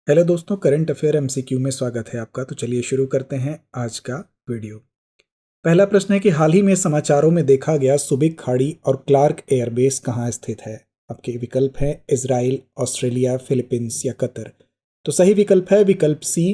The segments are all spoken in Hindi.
हेलो दोस्तों, करंट अफेयर एमसीक्यू में स्वागत है आपका। तो चलिए शुरू करते हैं आज का वीडियो। पहला प्रश्न है कि हाल ही में समाचारों में देखा गया सुबिक खाड़ी और क्लार्क एयरबेस कहाँ स्थित है। आपके विकल्प हैं इजराइल, ऑस्ट्रेलिया, फिलीपींस या कतर। तो सही विकल्प है विकल्प सी।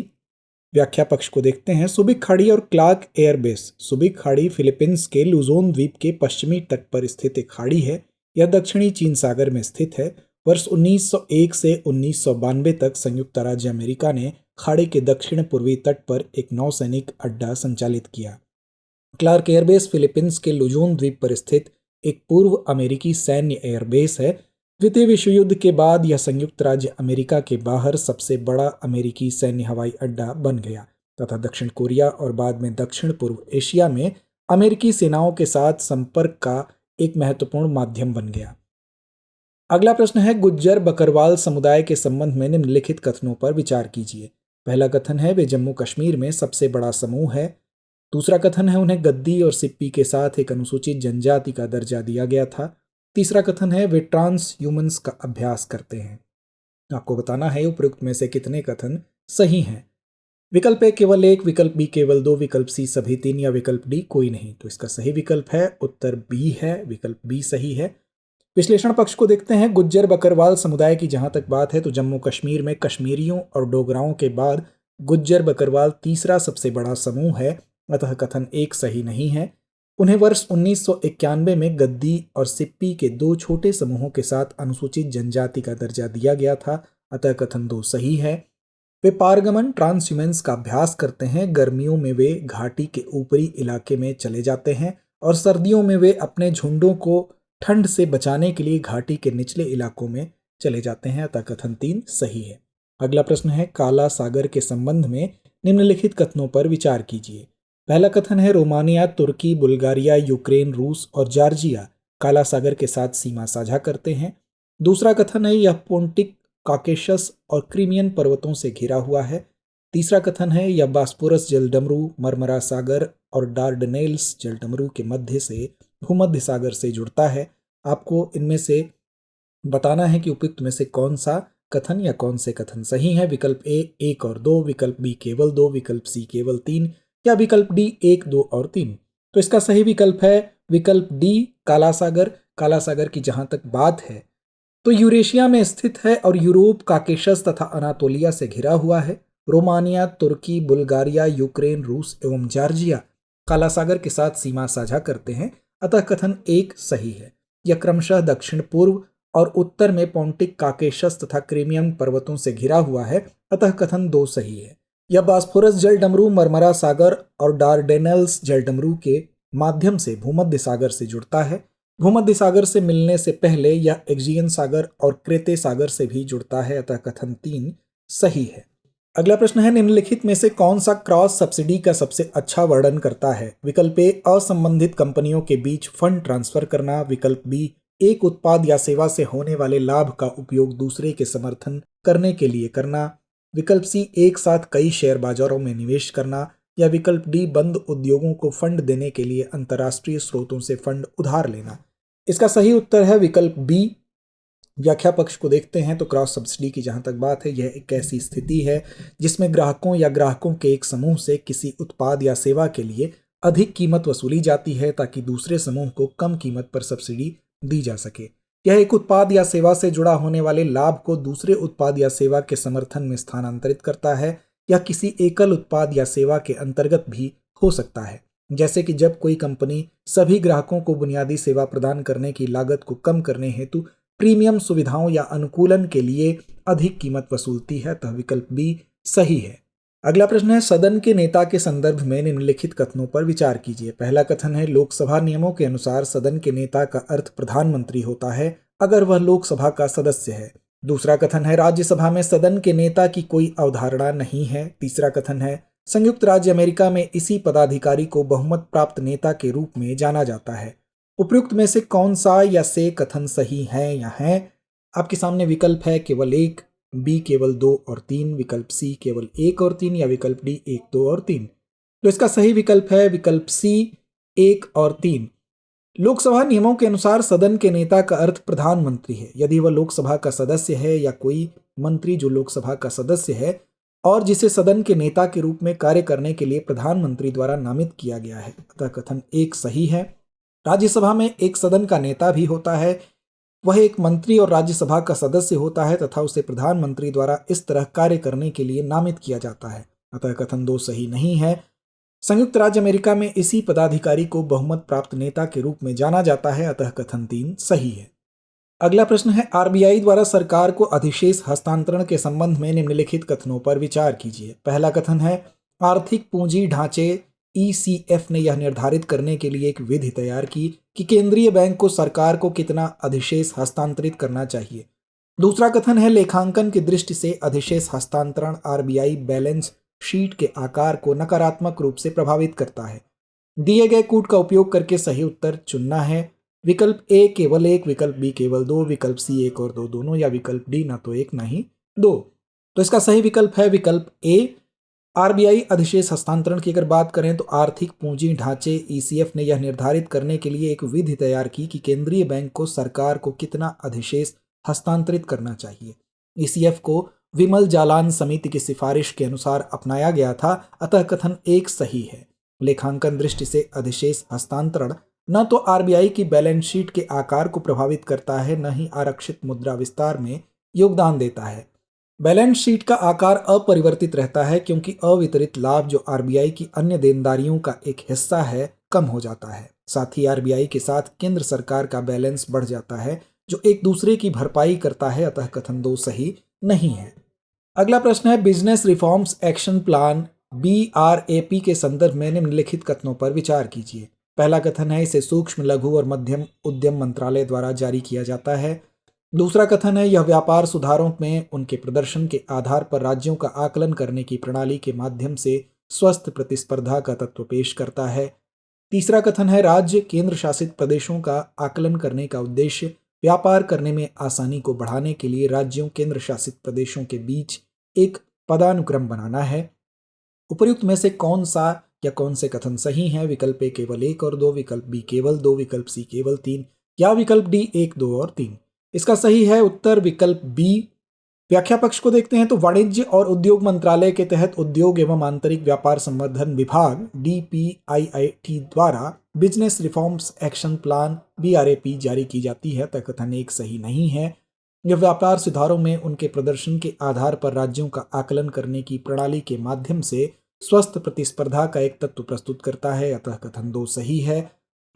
व्याख्या पक्ष को देखते हैं। सुबिक खाड़ी और क्लार्क एयरबेस। सुबिक खाड़ी फिलीपींस के लुजोन द्वीप के पश्चिमी तट पर स्थित एक खाड़ी है। यह दक्षिणी चीन सागर में स्थित है। वर्ष 1901 से 1992 तक संयुक्त राज्य अमेरिका ने खाड़ी के दक्षिण पूर्वी तट पर एक नौसैनिक अड्डा संचालित किया। क्लार्क एयरबेस फिलीपींस के लुजोन द्वीप पर स्थित एक पूर्व अमेरिकी सैन्य एयरबेस है। द्वितीय विश्व युद्ध के बाद यह संयुक्त राज्य अमेरिका के बाहर सबसे बड़ा अमेरिकी सैन्य हवाई अड्डा बन गया तथा दक्षिण कोरिया और बाद में दक्षिण पूर्व एशिया में अमेरिकी सेनाओं के साथ संपर्क का एक महत्वपूर्ण माध्यम बन गया। अगला प्रश्न है गुज्जर बकरवाल समुदाय के संबंध में निम्नलिखित कथनों पर विचार कीजिए। पहला कथन है वे जम्मू कश्मीर में सबसे बड़ा समूह है। दूसरा कथन है उन्हें गद्दी और सिप्पी के साथ एक अनुसूचित जनजाति का दर्जा दिया गया था। तीसरा कथन है वे ट्रांस ह्यूमंस का अभ्यास करते हैं। आपको बताना है उपयुक्त में से कितने कथन सही हैं। विकल्प ए केवल एक, विकल्प बी केवल दो, विकल्प सी सभी तीन या विकल्प डी कोई नहीं। तो इसका सही विकल्प है उत्तर बी है, विकल्प बी सही है। विश्लेषण पक्ष को देखते हैं। गुज्जर बकरवाल समुदाय की जहां तक बात है तो जम्मू कश्मीर में कश्मीरियों और डोगराओं के बाद गुज्जर बकरवाल तीसरा सबसे बड़ा समूह है, अतः कथन एक सही नहीं है। उन्हें वर्ष 1991 में गद्दी और सिप्पी के दो छोटे समूहों के साथ अनुसूचित जनजाति का दर्जा दिया गया था, अतः कथन दो सही है। वे पारगमन ट्रांसह्यूमेंस का अभ्यास करते हैं। गर्मियों में वे घाटी के ऊपरी इलाके में चले जाते हैं और सर्दियों में वे अपने झुंडों को ठंड से बचाने के लिए घाटी के निचले इलाकों में चले जाते हैं, अतः कथन तीन सही है। अगला प्रश्न है काला सागर के संबंध में निम्नलिखित कथनों पर विचार कीजिए। पहला कथन है रोमानिया, तुर्की, बुल्गारिया, यूक्रेन, रूस और जॉर्जिया काला सागर के साथ सीमा साझा करते हैं। दूसरा कथन है यह पोंटिक, काकेशस और क्रीमियन पर्वतों से घिरा हुआ है। तीसरा कथन है यह बास्पोरस जलडमरू, मरमरा सागर और डार्डनेल्स जलडमरू के मध्य से भूमध्य सागर से जुड़ता है। आपको इनमें से बताना है कि उपयुक्त में से कौन सा कथन या कौन से कथन सही है। विकल्प ए एक और दो, विकल्प बी केवल दो, विकल्प सी केवल तीन या विकल्प डी एक, दो और तीन। तो इसका सही विकल्प है विकल्प डी काला सागर। काला सागर की जहां तक बात है तो यूरेशिया में स्थित है और यूरोप, काकेशस तथा अनातोलिया से घिरा हुआ है। रोमानिया, तुर्की, बुल्गारिया, यूक्रेन, रूस एवं जॉर्जिया काला सागर के साथ सीमा साझा करते हैं, अतः कथन एक सही है। यह क्रमशः दक्षिण पूर्व और उत्तर में पोंटिक, काकेशस तथा क्रीमियन पर्वतों से घिरा हुआ है, अतः कथन दो सही है। यह बास्फोरस जलडमरू, मरमरा सागर और डार्डेनल्स जलडमरू के माध्यम से भूमध्य सागर से जुड़ता है। भूमध्य सागर से मिलने से पहले यह एजियन सागर और क्रेते सागर से भी जुड़ता है, अतः कथन तीन सही है। अगला प्रश्न है निम्नलिखित में से कौन सा क्रॉस सब्सिडी का सबसे अच्छा वर्णन करता है। विकल्प ए असंबंधित कंपनियों के बीच फंड ट्रांसफर करना, विकल्प बी एक उत्पाद या सेवा से होने वाले लाभ का उपयोग दूसरे के समर्थन करने के लिए करना, विकल्प सी एक साथ कई शेयर बाजारों में निवेश करना या विकल्प डी बंद उद्योगों को फंड देने के लिए अंतर्राष्ट्रीय स्रोतों से फंड उधार लेना। इसका सही उत्तर है विकल्प बी। व्याख्या पक्ष को देखते हैं तो क्रॉस सब्सिडी की जहां तक बात है यह एक ऐसी स्थिति है जिसमें ग्राहकों या ग्राहकों के एक समूह से किसी उत्पाद या सेवा के लिए अधिक कीमत वसूली जाती है ताकि दूसरे समूह को कम कीमत पर सब्सिडी दी जा सके। यह एक उत्पाद या सेवा से जुड़ा होने वाले लाभ को दूसरे उत्पाद या सेवा के समर्थन में स्थानांतरित करता है। यह किसी एकल उत्पाद या सेवा के अंतर्गत भी हो सकता है, जैसे कि जब कोई कंपनी सभी ग्राहकों को बुनियादी सेवा प्रदान करने की लागत को कम करने हेतु प्रीमियम सुविधाओं या अनुकूलन के लिए अधिक कीमत वसूलती है, तो विकल्प बी सही है। अगला प्रश्न है सदन के नेता के संदर्भ में निम्नलिखित कथनों पर विचार कीजिए। पहला कथन है लोकसभा नियमों के अनुसार सदन के नेता का अर्थ प्रधानमंत्री होता है अगर वह लोकसभा का सदस्य है। दूसरा कथन है राज्यसभा में सदन के नेता की कोई अवधारणा नहीं है। तीसरा कथन है संयुक्त राज्य अमेरिका में इसी पदाधिकारी को बहुमत प्राप्त नेता के रूप में जाना जाता है। उपयुक्त में से कौन सा या से कथन सही है या है। आपके सामने विकल्प है केवल एक, बी केवल दो और तीन, विकल्प सी केवल एक और तीन या विकल्प डी एक, दो और तीन। तो इसका सही विकल्प है विकल्प सी एक और तीन। लोकसभा नियमों के अनुसार सदन के नेता का अर्थ प्रधानमंत्री है यदि वह लोकसभा का सदस्य है या कोई मंत्री जो लोकसभा का सदस्य है और जिसे सदन के नेता के रूप में कार्य करने के लिए प्रधानमंत्री द्वारा नामित किया गया है। अतः कथन एक सही है। राज्यसभा में एक सदन का नेता भी होता है, वह एक मंत्री और राज्यसभा का सदस्य होता है तथा उसे प्रधानमंत्री द्वारा इस तरह कार्य करने के लिए नामित किया जाता है। अतः कथन 2 सही नहीं है। संयुक्त राज्य अमेरिका में इसी पदाधिकारी को बहुमत प्राप्त नेता के रूप में जाना जाता है। अतः कथन 3 सही है। अगला प्रश्न है, आरबीआई द्वारा सरकार को अधिशेष हस्तांतरण के संबंध में निम्नलिखित कथनों पर विचार कीजिए। पहला कथन है, आर्थिक पूंजी ढांचे ईसीएफ ने यह निर्धारित करने के लिए एक विधि तैयार की कि केंद्रीय बैंक को सरकार को कितना अधिशेष हस्तांतरित करना चाहिए। दूसरा कथन है, लेखांकन की दृष्टि से अधिशेष हस्तांतरण आरबीआई बैलेंस शीट के आकार को नकारात्मक रूप से प्रभावित करता है। दिए गए कूट का उपयोग करके सही उत्तर चुनना है। विकल्प ए केवल 1, विकल्प बी केवल 2, विकल्प सी 1 और 2 दोनों, या विकल्प डी ना तो 1 ना ही 2। तो इसका सही विकल्प है विकल्प ए। आरबीआई अधिशेष हस्तांतरण की अगर बात करें तो आर्थिक पूंजी ढांचे ईसीएफ ने यह निर्धारित करने के लिए एक विधि तैयार की कि केंद्रीय बैंक को सरकार को कितना अधिशेष हस्तांतरित करना चाहिए। ईसीएफ को विमल जालान समिति की सिफारिश के अनुसार अपनाया गया था। अतः कथन 1 सही है। लेखांकन दृष्टि से अधिशेष हस्तांतरण न तो आरबीआई की बैलेंस शीट के आकार को प्रभावित करता है, न ही आरक्षित मुद्रा विस्तार में योगदान देता है। बैलेंस शीट का आकार अपरिवर्तित रहता है क्योंकि अवितरित लाभ जो आरबीआई की अन्य देनदारियों का एक हिस्सा है कम हो जाता है। साथ ही आरबीआई के साथ केंद्र सरकार का बैलेंस बढ़ जाता है जो एक दूसरे की भरपाई करता है। अतः कथन 2 सही नहीं है। अगला प्रश्न है, business reforms action plan BRAP के संदर्भ में निम्नलिखित कथनों पर विचार कीजिए। पहला कथन है, इसे सूक्ष्म लघु और मध्यम उद्यम मंत्रालय द्वारा जारी किया जाता है। दूसरा कथन है, यह व्यापार सुधारों में उनके प्रदर्शन के आधार पर राज्यों का आकलन करने की प्रणाली के माध्यम से स्वस्थ प्रतिस्पर्धा का तत्व पेश करता है। तीसरा कथन है, राज्य केंद्र शासित प्रदेशों का आकलन करने का उद्देश्य व्यापार करने में आसानी को बढ़ाने के लिए राज्यों केंद्र शासित प्रदेशों के बीच एक पदानुक्रम बनाना है। उपर्युक्त में से कौन सा या कौन से कथन सही हैं? विकल्प ए केवल 1 और 2, विकल्प बी केवल 2, विकल्प सी केवल 3 या विकल्प डी 1, 2 और 3। इसका सही है उत्तर विकल्प बी। व्याख्या पक्ष को देखते हैं तो वाणिज्य और उद्योग मंत्रालय के तहत उद्योग एवं आंतरिक व्यापार संवर्धन विभाग DPIIT द्वारा business reforms action plan BRAP जारी की जाती है। तक कथन 1 सही नहीं है। यह व्यापार सुधारों में उनके प्रदर्शन के आधार पर राज्यों का आकलन करने की प्रणाली के माध्यम से स्वस्थ प्रतिस्पर्धा का एक तत्व प्रस्तुत करता है। अतः कथन 2 सही है।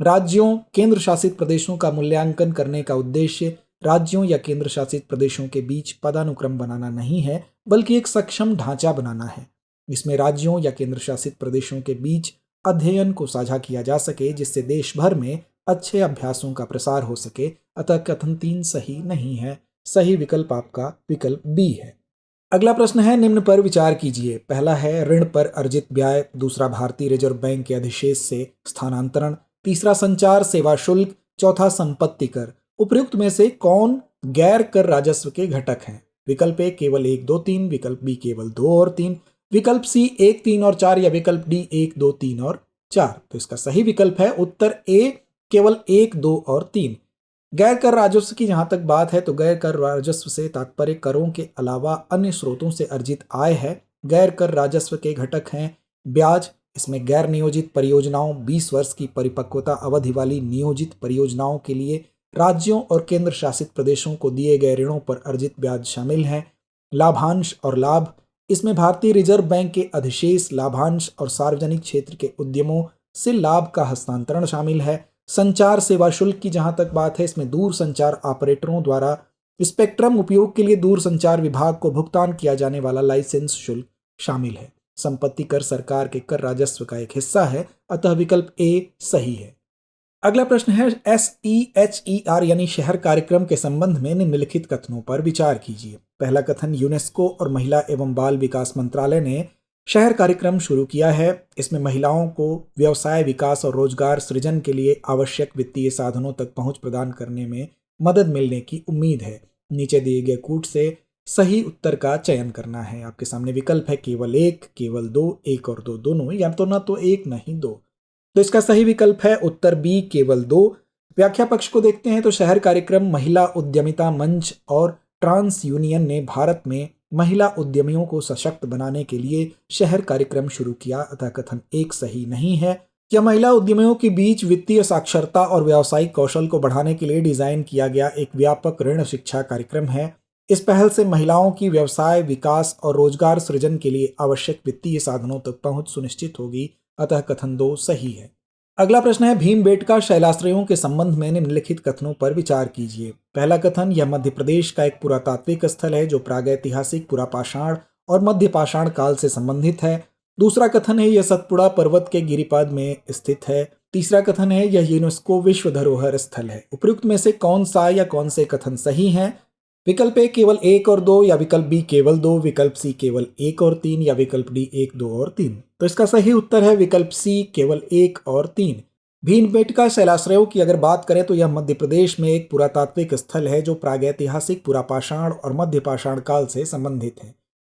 राज्यों केंद्र शासित प्रदेशों का मूल्यांकन करने का उद्देश्य राज्यों या केंद्र शासित प्रदेशों के बीच पदानुक्रम बनाना नहीं है, बल्कि एक सक्षम ढांचा बनाना है। इसमें राज्यों या केंद्र शासित प्रदेशों के बीच अध्ययन को साझा किया जा सके, जिससे देश भर में अच्छे अभ्यासों का प्रसार हो सके। अतः कथन 3 सही नहीं है। सही विकल्प आपका विकल्प बी है। अगला प्रश्न है, निम्न पर विचार कीजिए। पहला है ऋण पर अर्जित ब्याज, दूसरा भारतीय रिजर्व बैंक के अधिशेष से स्थानांतरण, तीसरा संचार सेवा शुल्क, चौथा संपत्ति कर। उपर्युक्त में से कौन गैर कर राजस्व के घटक हैं? विकल्प ए केवल 1, 2, 3, विकल्प बी केवल 2 और 3, विकल्प सी 1, 3 और 4 या विकल्प डी 1, 2, 3 और 4। तो इसका सही विकल्प है उत्तर ए केवल 1, 2 और 3। गैर कर राजस्व की जहां तक बात है तो गैर कर राजस्व से तात्पर्य करों के अलावा अन्य स्रोतों से अर्जित आय है। गैर कर राजस्व के घटक हैं ब्याज, इसमें गैर नियोजित परियोजनाओं, 20 वर्ष की परिपक्वता अवधि वाली नियोजित परियोजनाओं के लिए राज्यों और केंद्र शासित प्रदेशों को दिए गए ऋणों पर अर्जित ब्याज शामिल हैं। लाभांश और लाभ, इसमें भारतीय रिजर्व बैंक के अधिशेष लाभांश और सार्वजनिक क्षेत्र के उद्यमों से लाभ का हस्तांतरण शामिल है। संचार सेवा शुल्क की जहां तक बात है, इसमें दूर संचार ऑपरेटरों द्वारा स्पेक्ट्रम उपयोग के लिए दूर संचार विभाग को भुगतान किया जाने वाला लाइसेंस शुल्क शामिल है। संपत्ति कर सरकार के कर राजस्व का एक हिस्सा है। अतः विकल्प ए सही है। अगला प्रश्न है, SEHER यानी शहर कार्यक्रम के संबंध में निम्नलिखित कथनों पर विचार कीजिए। पहला कथन, यूनेस्को और महिला एवं बाल विकास मंत्रालय ने शहर कार्यक्रम शुरू किया है। इसमें महिलाओं को व्यवसाय विकास और रोजगार सृजन के लिए आवश्यक वित्तीय साधनों तक पहुंच प्रदान करने में मदद मिलने की उम्मीद है। नीचे दिए गए कूट से सही उत्तर का चयन करना है। आपके सामने विकल्प है केवल 1, केवल 2, 1 और 2 दोनों, या तो ना तो 1 नहीं 2। तो इसका सही विकल्प है उत्तर बी केवल 2। व्याख्या पक्ष को देखते हैं तो शहर कार्यक्रम महिला उद्यमिता मंच और ट्रांस यूनियन ने भारत में महिला उद्यमियों को सशक्त बनाने के लिए शहर कार्यक्रम शुरू किया, अतः कथन एक सही नहीं है। यह महिला उद्यमियों के बीच वित्तीय साक्षरता और व्यावसायिक कौशल को बढ़ाने के लिए डिजाइन किया गया एक व्यापक ऋण शिक्षा कार्यक्रम है। इस पहल से महिलाओं की व्यवसाय विकास और रोजगार सृजन के लिए आवश्यक वित्तीय साधनों तक पहुंच सुनिश्चित होगी, अतः कथन 2 सही है। अगला प्रश्न है भीमबेटका शैलाश्रयों के संबंध में निम्नलिखित कथनों पर विचार कीजिए। पहला कथन, यह मध्य प्रदेश का एक पुरातात्विक स्थल है जो प्रागैतिहासिक पुरापाषाण और मध्य पाषाण काल से संबंधित है। दूसरा कथन है, यह सतपुड़ा पर्वत के गिरिपद में स्थित है। तीसरा कथन है, यह यूनेस्को विश्व धरोहर स्थल है। उपयुक्त में से कौन सा या कौन से कथन सही हैं? विकल्प ए केवल 1 और 2, या विकल्प बी केवल 2, विकल्प सी केवल 1 और 3, या विकल्प डी 1, 2 और 3। तो इसका सही उत्तर है विकल्प सी केवल 1 और 3। भीमबेटका शैलाश्रयों की अगर बात करें तो यह मध्य प्रदेश में एक पुरातात्विक स्थल है जो प्रागैतिहासिक पुरापाषाण और मध्य पाषाण काल से संबंधित है।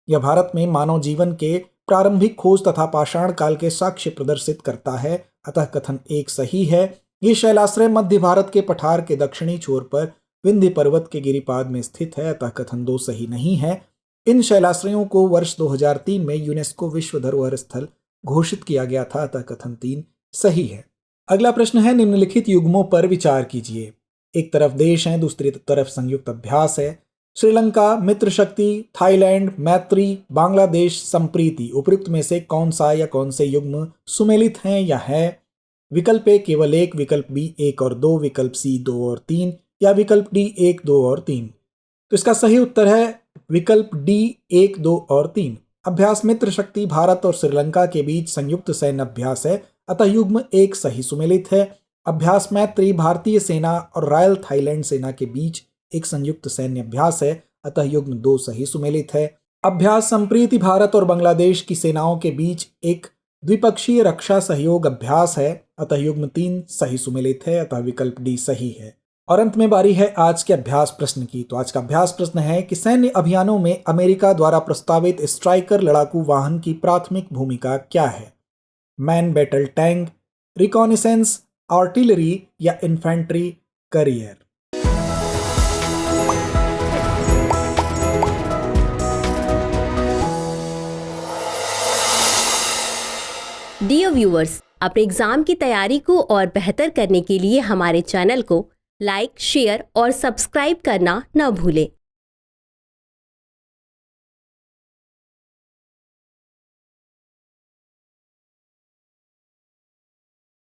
यह भारत में मानव जीवन के प्रारंभिक खोज तथा पाषाण काल के साक्ष्य प्रदर्शित करता है, अतः कथन 1 सही है। ये शैलाश्रय मध्य भारत के पठार के दक्षिणी छोर पर विंध्य पर्वत के गिरिपाद में स्थित है, अतः कथन 2 सही नहीं है। इन शैलाश्रयों को वर्ष 2003 में यूनेस्को विश्व धरोहर स्थल घोषित किया गया था, अतः कथन 3 सही है। अगला प्रश्न है निम्नलिखित युग्मों पर विचार कीजिए। एक तरफ देश है, दूसरी तरफ संयुक्त अभ्यास है। श्रीलंका, मित्र शक्ति, थाईलैंड, मैत्री, बांग्लादेश, संप्रीति। उपयुक्त में से कौन सा या कौन से युग्म सुमेलित हैं या है? विकल्प ए केवल 1, विकल्प बी 1 और 2, विकल्प सी 2 और 3, या विकल्प डी 1, 2 और 3। तो इसका सही उत्तर है विकल्प डी 1, 2 और 3। अभ्यास मित्र शक्ति भारत और श्रीलंका के बीच संयुक्त सैन्य अभ्यास है, अतः युग्म 1 सही सुमेलित है। अभ्यास मैत्री भारतीय सेना और रॉयल थाईलैंड सेना के बीच एक संयुक्त सैन्य अभ्यास है, अतः युग्म 2 सही सुमेलित है। अभ्यास संप्रीति भारत और बांग्लादेश की सेनाओं के बीच एक द्विपक्षीय रक्षा सहयोग अभ्यास है, अतः युग्म 3 सही सुमेलित है, अतः विकल्प डी सही है। और अंत में बारी है आज के अभ्यास प्रश्न की। तो आज का अभ्यास प्रश्न है कि सैन्य अभियानों में अमेरिका द्वारा प्रस्तावित स्ट्राइकर लड़ाकू वाहन की प्राथमिक भूमिका क्या है? Man battle tank, reconnaissance, artillery या इन्फेंट्री कैरियर। डियर व्यूअर्स, अपने एग्जाम की तैयारी को और बेहतर करने के लिए हमारे चैनल को लाइक, शेयर और सब्सक्राइब करना न भूलें।